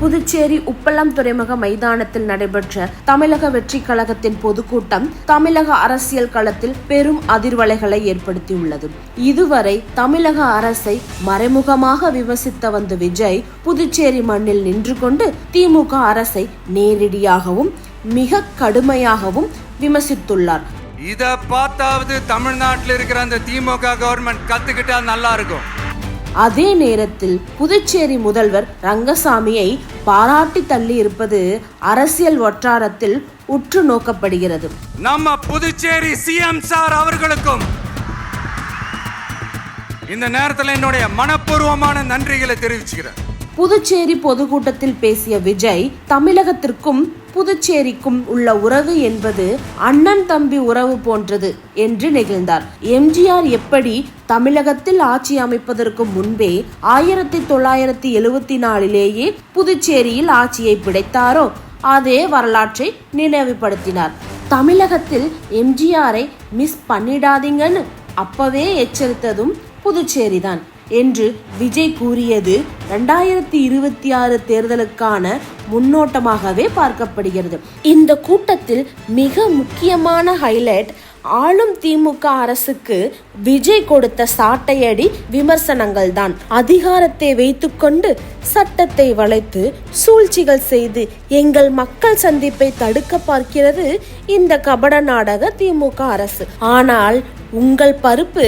புதுச்சேரி உப்பளம் துறைமுக மைதானத்தில் நடைபெற்ற தமிழக வெற்றி கழகத்தின் பொதுக்கூட்டம் தமிழக அரசியல் களத்தில் பெரும் அதிர்வலைகளை ஏற்படுத்தியுள்ளது. இதுவரை தமிழக அரசை மறைமுகமாக விமர்சித்த வந்த விஜய் புதுச்சேரி மண்ணில் நின்று கொண்டு திமுக அரசை நேரடியாகவும் மிக கடுமையாகவும் விமர்சித்துள்ளார். இத பார்த்தாவது தமிழ்நாட்டில் இருக்கிற அந்த திமுக கவர்மெண்ட் கத்துக்கிட்டா நல்லா இருக்கும். அதே நேரத்தில் புதுச்சேரி முதல்வர் ரங்கசாமியை பாராட்டி தள்ளி இருப்பது அரசியல் வட்டாரத்தில் உற்று நோக்கப்படுகிறது. நம்ம புதுச்சேரி சிஎம் சார் அவர்களுக்கும் இந்த நேரத்தில் என்னுடைய மனப்பூர்வமான நன்றிகளை தெரிவிச்சுக்கிறேன். புதுச்சேரி பொதுக்கூட்டத்தில் பேசிய விஜய் தமிழகத்திற்கும் புதுச்சேரிக்கும் உள்ள உறவு என்பது அண்ணன் தம்பி உறவு போன்றது என்று நெகிழ்ந்தார். எம்ஜிஆர் எப்படி தமிழகத்தில் ஆட்சி அமைப்பதற்கு முன்பே 1974 புதுச்சேரியில் ஆட்சியை பிடித்தாரோ அதே வரலாற்றை நினைவுபடுத்தினார். தமிழகத்தில் எம்ஜிஆரை மிஸ் பண்ணிடாதீங்கன்னு அப்பவே எச்சரித்ததும் புதுச்சேரிதான் என்று விஜய் கூறியது 2026 தேர்தலுக்கான முன்னோட்டமாகவே பார்க்கப்படுகிறது. இந்த கூட்டத்தில் மிக முக்கியமான ஹைலைட் ஆளும் திமுக அரசுக்கு விஜய் கொடுத்த சாட்டையடி விமர்சனங்கள் தான். அதிகாரத்தை வைத்துக்கொண்டு சட்டத்தை வளைத்து சூழ்ச்சிகள் செய்து எங்கள் மக்கள் சந்திப்பை தடுக்க பார்க்கிறது இந்த கபட நாடக திமுக அரசு. ஆனால் உங்கள் பருப்பு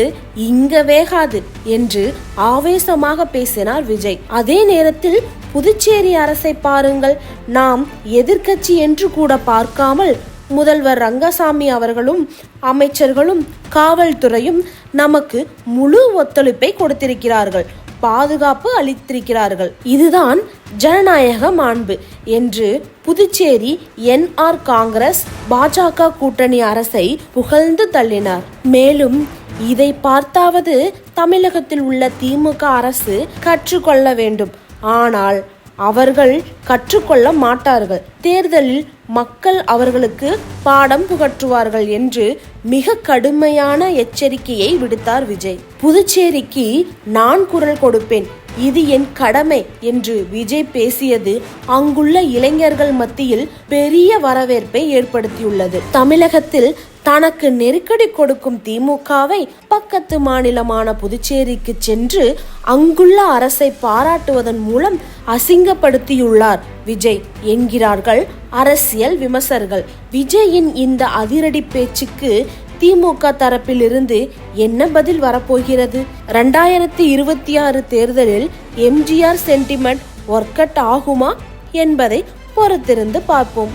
இங்க வேகாது என்று ஆவேசமாக பேசினார் விஜய். அதே நேரத்தில் புதுச்சேரி அரசை பாருங்கள், நாம் எதிர்க்கட்சி என்று கூட பார்க்காமல் முதல்வர் ரங்கசாமி அவர்களும் அமைச்சர்களும் காவல்துறையும் நமக்கு முழு ஒத்துழைப்பை கொடுத்திருக்கிறார்கள், பாதுகாப்பு அளித்திருக்கிறார்கள். இதுதான் ஜனநாயக மாண்பு என்று புதுச்சேரி NR காங்கிரஸ் பாஜக கூட்டணி அரசை புகழ்ந்து தள்ளினார். மேலும் இதை பார்த்தாவது தமிழகத்தில் உள்ள திமுக அரசு கற்றுக்கொள்ள வேண்டும். ஆனால் அவர்கள் கற்றுக்கொள்ள மாட்டார்கள். தேர்தலில் மக்கள் அவர்களுக்கு பாடம் புகற்றுவார்கள் என்று மிக கடுமையான எச்சரிக்கையை விடுத்தார் விஜய். புதுச்சேரிக்கு நான் குரல் கொடுப்பேன், இது என் கடமை என்று விஜய் பேசியது அங்குள்ள இளைஞர்கள் மத்தியில் பெரிய வரவேற்பை ஏற்படுத்தியுள்ளது. தமிழகத்தில் தனக்கு நெருக்கடி கொடுக்கும் திமுகவை பக்கத்து மாநிலமான புதுச்சேரிக்கு சென்று அங்குள்ள அரசை பாராட்டுவதன் மூலம் அசிங்கப்படுத்தியுள்ளார் விஜய் என்கிறார்கள் அரசியல் விமர்சகர்கள். விஜயின் இந்த அதிரடி பேச்சுக்கு திமுக தரப்பிலிருந்து என்ன பதில் வரப்போகிறது? 2026 தேர்தலில் எம்ஜிஆர் சென்டிமெண்ட் ஒர்க் அவுட் ஆகுமா என்பதை பொறுத்திருந்து பார்ப்போம்.